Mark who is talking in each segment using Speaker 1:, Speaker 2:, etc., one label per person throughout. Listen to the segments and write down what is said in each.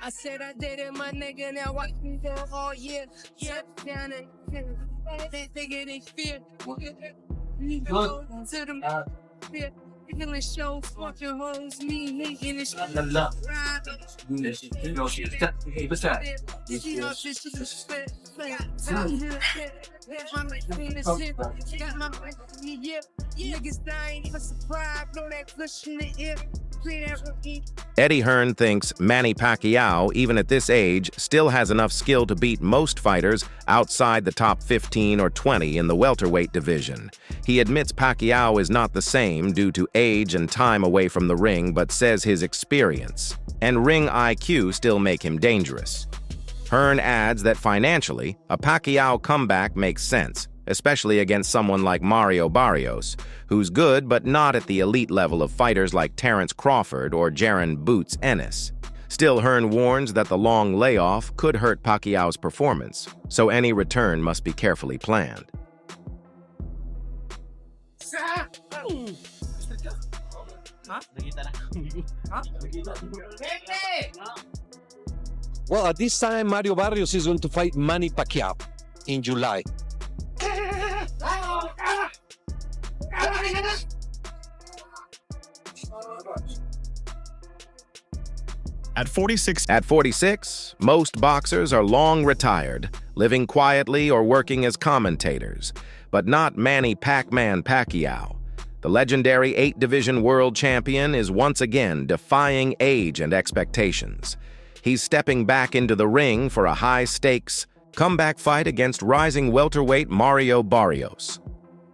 Speaker 1: I said I did it, my nigga, now watch me do it all year. Yeah, down and they figure they fear. You go to them fear. Killing show, fucking hoes, me making this shit.
Speaker 2: Eddie Hearn thinks Manny Pacquiao, even at this age, still has enough skill to beat most fighters outside the top 15 or 20 in the welterweight division. He admits Pacquiao is not the same due to age and time away from the ring, but says his experience and ring IQ still make him dangerous. Hearn adds that financially, a Pacquiao comeback makes sense, especially against someone like Mario Barrios, who's good but not at the elite level of fighters like Terrence Crawford or Jaron "Boots" Ennis. Still, Hearn warns that the long layoff could hurt Pacquiao's performance, so any return must be carefully planned.
Speaker 3: Well, at this time, Mario Barrios is going to fight Manny Pacquiao in July.
Speaker 2: At 46, most boxers are long retired, living quietly or working as commentators, but not Manny "Pac-Man" Pacquiao. The legendary 8-division world champion is once again defying age and expectations. He's stepping back into the ring for a high-stakes comeback fight against rising welterweight Mario Barrios.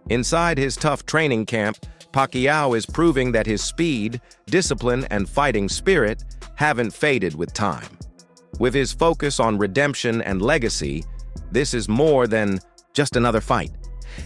Speaker 2: Inside his tough training camp, Pacquiao is proving that his speed, discipline, and fighting spirit haven't faded with time. With his focus on redemption and legacy, this is more than just another fight.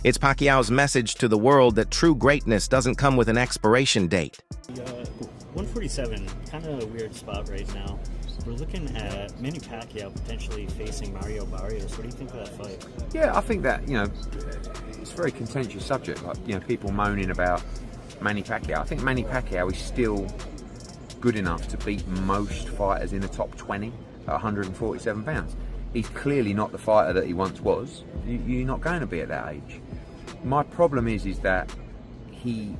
Speaker 2: It's Pacquiao's message to the world that true greatness doesn't come with an expiration date.
Speaker 4: 147, kind of a weird spot right now. We're looking at Manny Pacquiao potentially facing Mario Barrios. What do you think of that fight?
Speaker 5: Yeah, I think that, it's a very contentious subject. Like, people moaning about Manny Pacquiao. I think Manny Pacquiao is still good enough to beat most fighters in the top 20 at 147 pounds. He's clearly not the fighter that he once was. You're not going to be at that age. My problem is that he's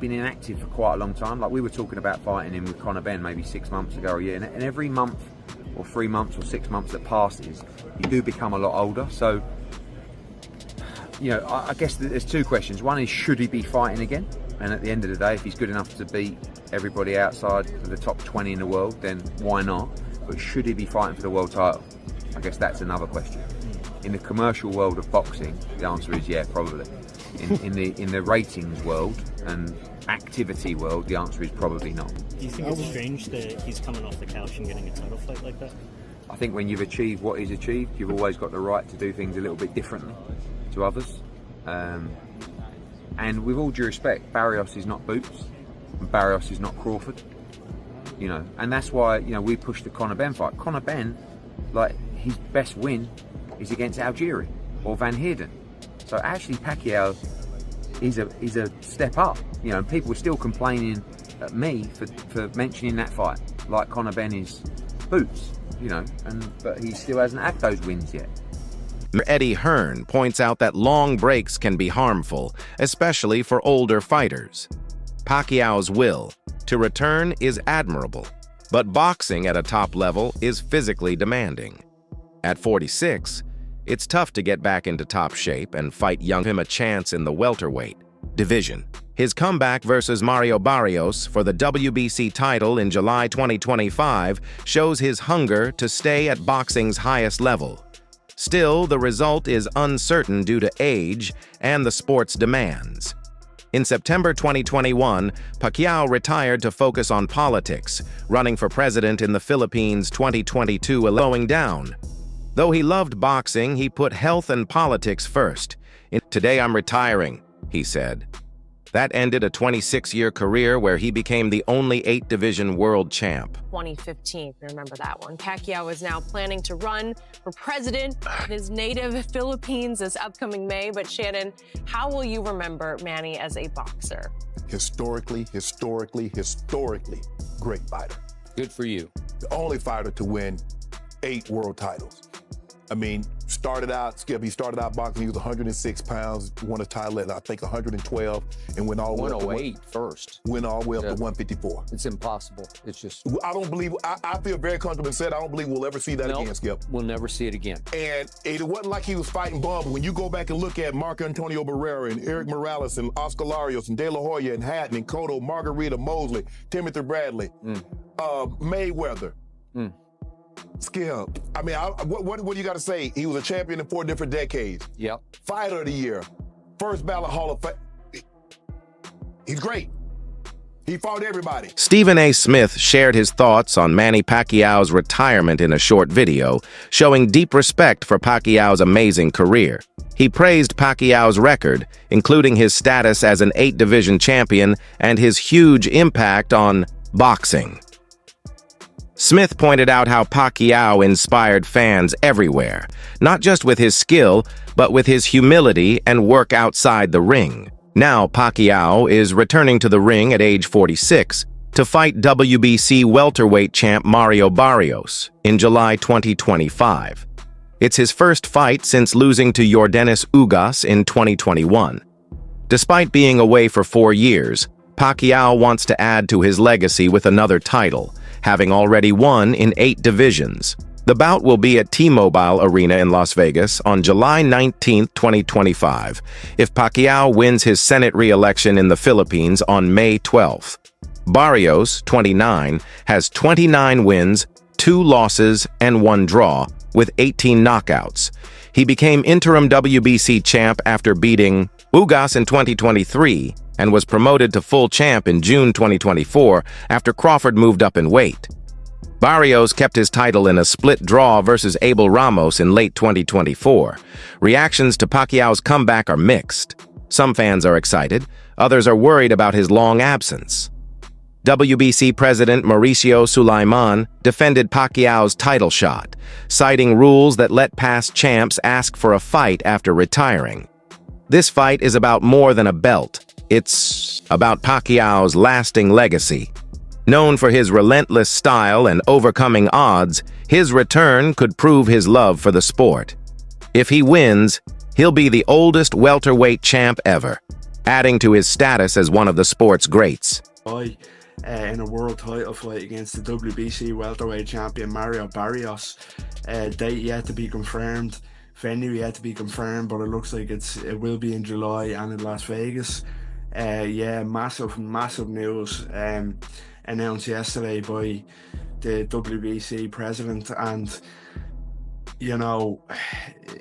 Speaker 5: been inactive for quite a long time. Like, we were talking about fighting him with Conor Benn maybe 6 months ago or a year, and every month or 3 months or 6 months that passes, you do become a lot older. So, I guess there's two questions. One is, should he be fighting again? And at the end of the day, if he's good enough to beat everybody outside of the top 20 in the world, then why not? But should he be fighting for the world title? I guess that's another question. In the commercial world of boxing, the answer is yeah, probably. In the ratings world and activity world, the answer is probably not.
Speaker 4: Do you think it's strange that he's coming off the couch and getting a title fight like that?
Speaker 5: I think when you've achieved what he's achieved, you've always got the right to do things a little bit differently to others. And with all due respect, Barrios is not Boots, and Barrios is not Crawford. And that's why we pushed the Conor Benn fight. Conor Benn, like, his best win is against Algieri or Van Heerden. So actually, Pacquiao is a step up. And people are still complaining at me for mentioning that fight, like Conor Benn is Boots. But he still hasn't had those wins yet.
Speaker 2: Eddie Hearn points out that long breaks can be harmful, especially for older fighters. Pacquiao's will to return is admirable, but boxing at a top level is physically demanding. At 46, it's tough to get back into top shape and fight him a chance in the welterweight division. His comeback versus Mario Barrios for the WBC title in July 2025 shows his hunger to stay at boxing's highest level. Still, the result is uncertain due to age and the sport's demands. In September 2021, Pacquiao retired to focus on politics, running for president in the Philippines' 2022 slowing down. Though he loved boxing, he put health and politics first. "Today I'm retiring," he said. That ended a 26-year career where he became the only 8-division world champ.
Speaker 6: 2015, remember that one. Pacquiao is now planning to run for president in his native Philippines this upcoming May. But Shannon, how will you remember Manny as a boxer?
Speaker 7: Historically great fighter.
Speaker 3: Good for you.
Speaker 7: The only fighter to win 8 world titles. I mean, Skip, he started out boxing, he was 106 pounds, won a title at, I think, 112, and went all the way up to
Speaker 8: 108 first.
Speaker 7: went all the way up to 154.
Speaker 8: It's impossible. It's just...
Speaker 7: I don't believe, I feel very comfortable and said, I don't believe we'll ever see that again, Skip.
Speaker 8: We'll never see it again.
Speaker 7: And it wasn't like he was fighting bum. When you go back and look at Marco Antonio Barrera and Eric Morales and Oscar Larios and De La Hoya and Hatton and Cotto, Margarita, Mosley, Timothy Bradley, Mayweather, Skip. I mean, what do you got to say? He was a champion in 4 different decades.
Speaker 8: Yep.
Speaker 7: Fighter of the year, first ballot Hall of Fame. He's great. He fought everybody.
Speaker 2: Stephen A. Smith shared his thoughts on Manny Pacquiao's retirement in a short video, showing deep respect for Pacquiao's amazing career. He praised Pacquiao's record, including his status as an 8-division champion and his huge impact on boxing. Smith pointed out how Pacquiao inspired fans everywhere, not just with his skill, but with his humility and work outside the ring. Now Pacquiao is returning to the ring at age 46 to fight WBC welterweight champ Mario Barrios in July 2025. It's his first fight since losing to Yordenis Ugas in 2021. Despite being away for 4 years, Pacquiao wants to add to his legacy with another title, having already won in 8 divisions. The bout will be at T-Mobile Arena in Las Vegas on July 19, 2025, if Pacquiao wins his Senate re-election in the Philippines on May 12th. Barrios, 29, has 29 wins, 2 losses, and 1 draw, with 18 knockouts. He became interim WBC champ after beating Ugas in 2023 and was promoted to full champ in June 2024 after Crawford moved up in weight. Barrios kept his title in a split draw versus Abel Ramos in late 2024. Reactions to Pacquiao's comeback are mixed. Some fans are excited, others are worried about his long absence. WBC President Mauricio Sulaiman defended Pacquiao's title shot, citing rules that let past champs ask for a fight after retiring. This fight is about more than a belt. It's about Pacquiao's lasting legacy. Known for his relentless style and overcoming odds, his return could prove his love for the sport. If he wins, he'll be the oldest welterweight champ ever, adding to his status as one of the sport's greats.
Speaker 9: In a world title fight against the WBC welterweight champion Mario Barrios. Date yet to be confirmed, venue yet to be confirmed, but it looks like it will be in July and in Las Vegas. Yeah, massive news announced yesterday by the WBC president, and you know,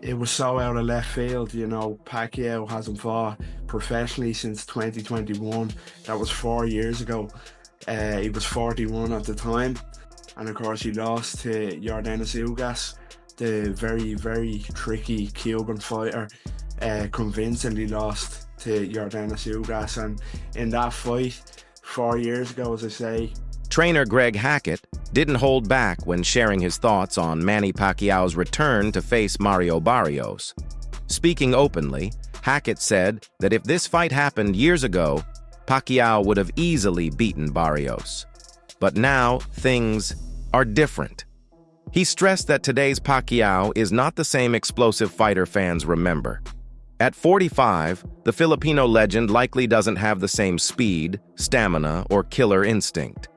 Speaker 9: it was so out of left field. You know, Pacquiao hasn't fought professionally since 2021. That was 4 years ago. He was 41 at the time, and of course he lost to Yordenis Ugas, the very, very tricky Cuban fighter. Convincingly lost to Yordenis Ugas, and in that fight 4 years ago, as I say.
Speaker 2: Trainer Greg Hackett didn't hold back when sharing his thoughts on Manny Pacquiao's return to face Mario Barrios. Speaking openly, Hackett said that if this fight happened years ago, Pacquiao would have easily beaten Barrios. But now, things are different. He stressed that today's Pacquiao is not the same explosive fighter fans remember. At 45, the Filipino legend likely doesn't have the same speed, stamina, or killer instinct.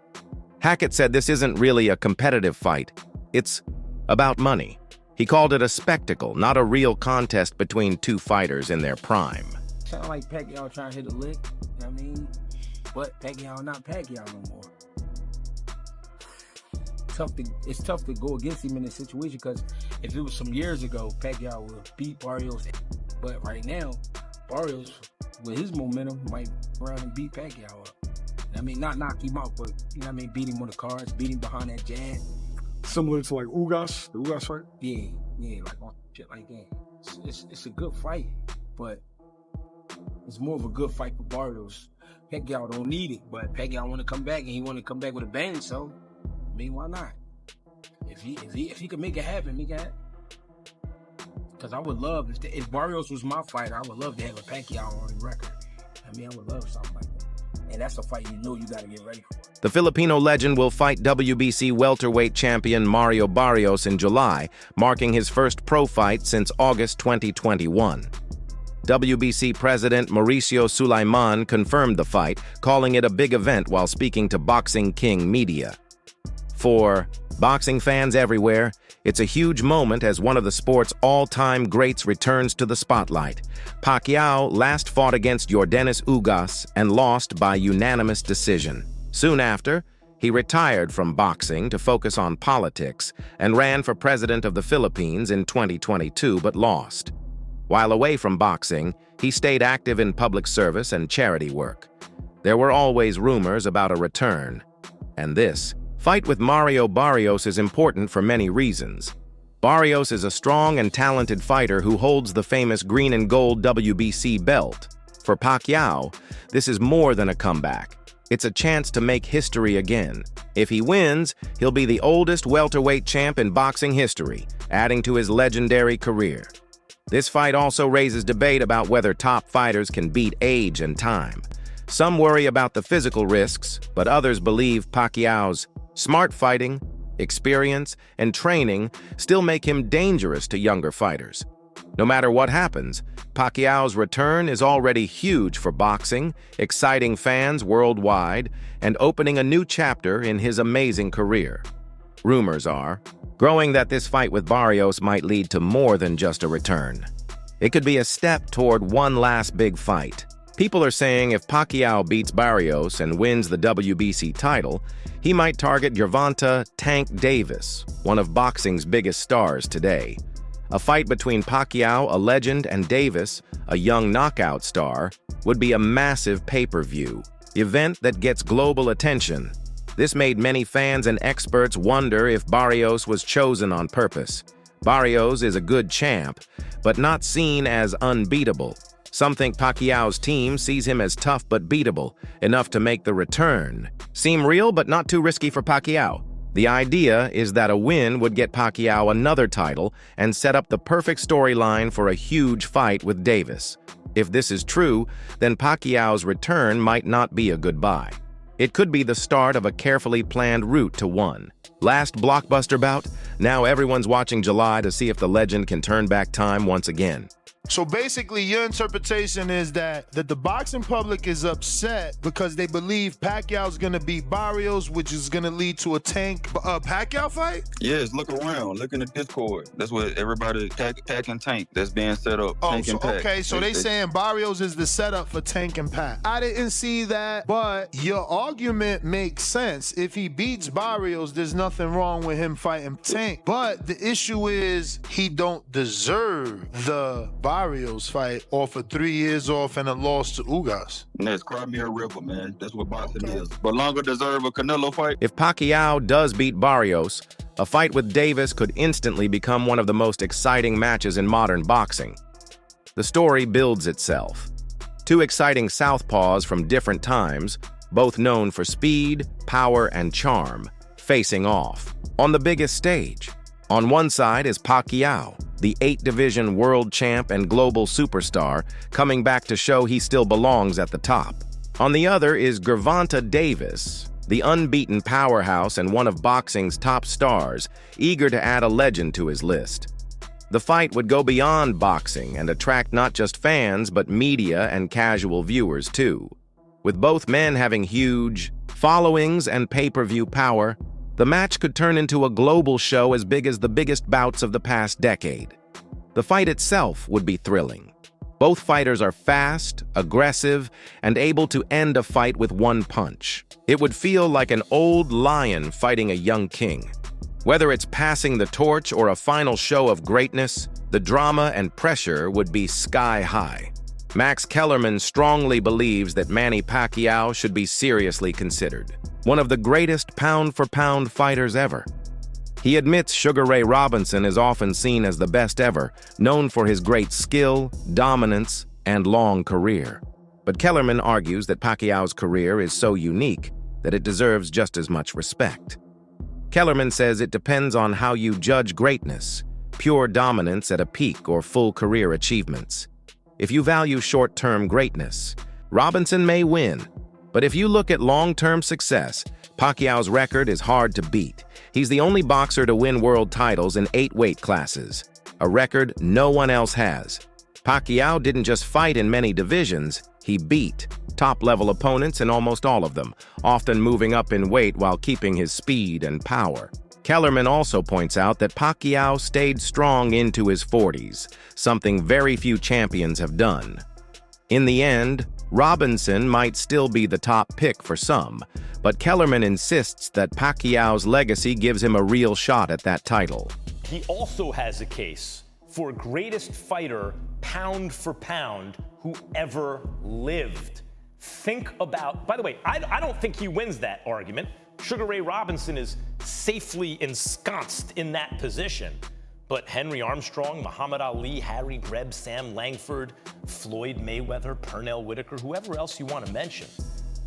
Speaker 2: Hackett said this isn't really a competitive fight. It's about money. He called it a spectacle, not a real contest between 2 fighters in their prime.
Speaker 10: Sound like Pacquiao trying to hit a lick, you know what I mean? But Pacquiao not Pacquiao no more. It's tough to go against him in this situation, because if it was some years ago, Pacquiao would beat Barrios. But right now, Barrios, with his momentum, might run and beat Pacquiao up. I mean, not knock him out, but, you know what I mean, beat him on the cards, beat him behind that jab.
Speaker 11: Similar to like Ugas, the Ugas fight?
Speaker 10: Yeah, like on shit like that. It's a good fight, but it's more of a good fight for Barrios. Pacquiao don't need it, but Pacquiao want to come back, and he want to come back with a bang, so, I mean, why not? If he could make it happen, make it happen. Because I would love, if Barrios was my fighter, I would love to have a Pacquiao on the record. I mean, I would love something like that. And that's a fight you know you got to get ready for.
Speaker 2: The Filipino legend will fight WBC welterweight champion Mario Barrios in July, marking his first pro fight since August 2021. WBC President Mauricio Sulaiman confirmed the fight, calling it a big event while speaking to Boxing King Media. For boxing fans everywhere, it's a huge moment as one of the sport's all-time greats returns to the spotlight. Pacquiao last fought against Yordenis Ugas and lost by unanimous decision. Soon after, he retired from boxing to focus on politics and ran for president of the Philippines in 2022 but lost. While away from boxing, he stayed active in public service and charity work. There were always rumors about a return, and this fight with Mario Barrios is important for many reasons. Barrios is a strong and talented fighter who holds the famous green and gold WBC belt. For Pacquiao, this is more than a comeback. It's a chance to make history again. If he wins, he'll be the oldest welterweight champ in boxing history, adding to his legendary career. This fight also raises debate about whether top fighters can beat age and time. Some worry about the physical risks, but others believe Pacquiao's smart fighting, experience, and training still make him dangerous to younger fighters. No matter what happens, Pacquiao's return is already huge for boxing, exciting fans worldwide, and opening a new chapter in his amazing career. Rumors are growing that this fight with Barrios might lead to more than just a return. It could be a step toward one last big fight. People are saying if Pacquiao beats Barrios and wins the WBC title, he might target Gervonta "Tank" Davis, one of boxing's biggest stars today. A fight between Pacquiao, a legend, and Davis, a young knockout star, would be a massive pay-per-view event that gets global attention. This made many fans and experts wonder if Barrios was chosen on purpose. Barrios is a good champ, but not seen as unbeatable. Some think Pacquiao's team sees him as tough but beatable, enough to make the return seem real but not too risky for Pacquiao. The idea is that a win would get Pacquiao another title and set up the perfect storyline for a huge fight with Davis. If this is true, then Pacquiao's return might not be a goodbye. It could be the start of a carefully planned route to one last blockbuster bout. Now everyone's watching July to see if the legend can turn back time once again.
Speaker 12: So basically, your interpretation is that the boxing public is upset because they believe Pacquiao's going to beat Barrios, which is going to lead to a Tank Pacquiao fight?
Speaker 13: Yes, look around. Look in the Discord. That's what everybody, Pac and Tank, that's being set up.
Speaker 12: Oh,
Speaker 13: Tank and Pac.
Speaker 12: okay, so they saying Barrios is the setup for Tank and Pac. I didn't see that, but your argument makes sense. If he beats Barrios, there's nothing wrong with him fighting Tank. But the issue is he don't deserve the Barrios fight off of 3 years off and a loss to Ugas.
Speaker 13: That's cry me a river, man. That's what boxing is. But longer deserve a Canelo fight.
Speaker 2: If Pacquiao does beat Barrios, a fight with Davis could instantly become one of the most exciting matches in modern boxing. The story builds itself. Two exciting southpaws from different times, both known for speed, power, and charm, facing off on the biggest stage. On one side is Pacquiao, the 8-division world champ and global superstar, coming back to show he still belongs at the top. On the other is Gervonta Davis, the unbeaten powerhouse and one of boxing's top stars, eager to add a legend to his list. The fight would go beyond boxing and attract not just fans but media and casual viewers too. With both men having huge followings and pay-per-view power, the match could turn into a global show as big as the biggest bouts of the past decade. The fight itself would be thrilling. Both fighters are fast, aggressive, and able to end a fight with one punch. It would feel like an old lion fighting a young king. Whether it's passing the torch or a final show of greatness, the drama and pressure would be sky high. Max Kellerman strongly believes that Manny Pacquiao should be seriously considered, one of the greatest pound-for-pound fighters ever. He admits Sugar Ray Robinson is often seen as the best ever, known for his great skill, dominance, and long career. But Kellerman argues that Pacquiao's career is so unique that it deserves just as much respect. Kellerman says it depends on how you judge greatness, pure dominance at a peak or full career achievements. If you value short-term greatness, Robinson may win. But if you look at long-term success, Pacquiao's record is hard to beat. He's the only boxer to win world titles in 8 weight classes, a record no one else has. Pacquiao didn't just fight in many divisions, he beat top-level opponents in almost all of them, often moving up in weight while keeping his speed and power. Kellerman also points out that Pacquiao stayed strong into his 40s, something very few champions have done. In the end, Robinson might still be the top pick for some, but Kellerman insists that Pacquiao's legacy gives him a real shot at that title.
Speaker 14: He also has a case for greatest fighter, pound for pound, who ever lived. Think about, by the way, I don't think he wins that argument. Sugar Ray Robinson is safely ensconced in that position. But Henry Armstrong, Muhammad Ali, Harry Greb, Sam Langford, Floyd Mayweather, Pernell Whitaker, whoever else you want to mention,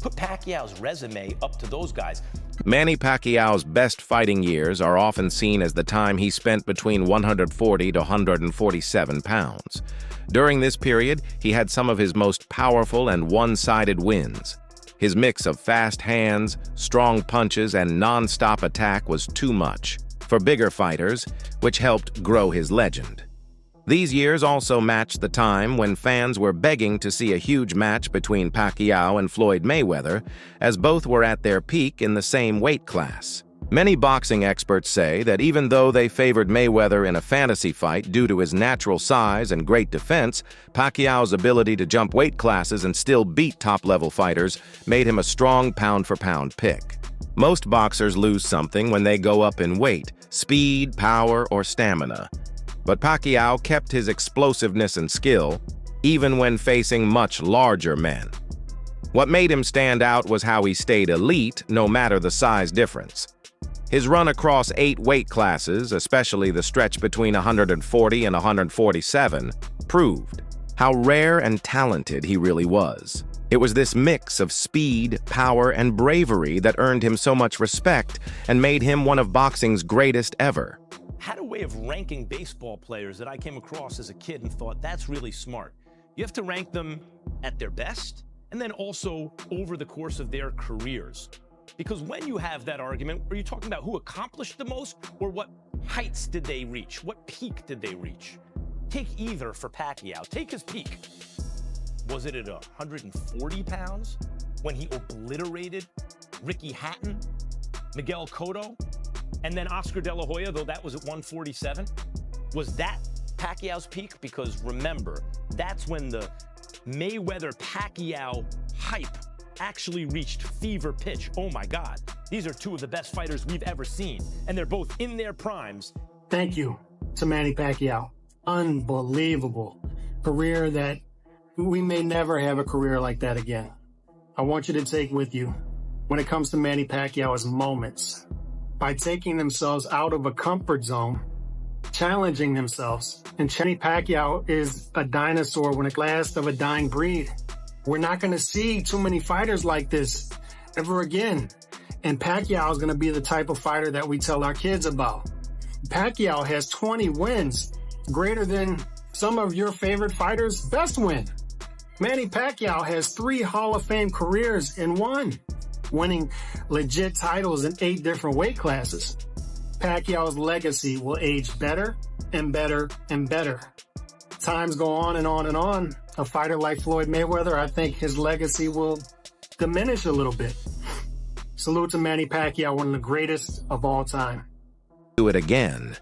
Speaker 14: put Pacquiao's resume up to those guys.
Speaker 2: Manny Pacquiao's best fighting years are often seen as the time he spent between 140 to 147 pounds. During this period, he had some of his most powerful and one-sided wins. His mix of fast hands, strong punches, and non-stop attack was too much for bigger fighters, which helped grow his legend. These years also matched the time when fans were begging to see a huge match between Pacquiao and Floyd Mayweather, as both were at their peak in the same weight class. Many boxing experts say that even though they favored Mayweather in a fantasy fight due to his natural size and great defense, Pacquiao's ability to jump weight classes and still beat top-level fighters made him a strong pound-for-pound pick. Most boxers lose something when they go up in weight: speed, power, or stamina. But Pacquiao kept his explosiveness and skill, even when facing much larger men. What made him stand out was how he stayed elite no matter the size difference. His run across 8 weight classes, especially the stretch between 140 and 147, proved how rare and talented he really was. It was this mix of speed, power, and bravery that earned him so much respect and made him one of boxing's greatest ever.
Speaker 14: Had a way of ranking baseball players that I came across as a kid and thought, that's really smart. You have to rank them at their best and then also over the course of their careers. Because when you have that argument, are you talking about who accomplished the most or what heights did they reach? What peak did they reach? Take either for Pacquiao. Take his peak. Was it at 140 pounds when he obliterated Ricky Hatton, Miguel Cotto, and then Oscar De La Hoya, though that was at 147? Was that Pacquiao's peak? Because remember, that's when the Mayweather-Pacquiao hype actually reached fever pitch. Oh my God, these are two of the best fighters we've ever seen, and they're both in their primes.
Speaker 15: Thank you to Manny Pacquiao. Unbelievable career that we may never have a career like that again. I want you to take with you, when it comes to Manny Pacquiao, is moments. By taking themselves out of a comfort zone, challenging themselves. And Manny Pacquiao is a dinosaur when it last of a dying breed. We're not going to see too many fighters like this ever again. And Pacquiao is going to be the type of fighter that we tell our kids about. Pacquiao has 20 wins, greater than some of your favorite fighters' best win. Manny Pacquiao has 3 Hall of Fame careers in one, winning legit titles in 8 different weight classes. Pacquiao's legacy will age better and better and better. Times go on and on and on. A fighter like Floyd Mayweather, I think his legacy will diminish a little bit. Salute to Manny Pacquiao, one of the greatest of all time.
Speaker 2: Do it again.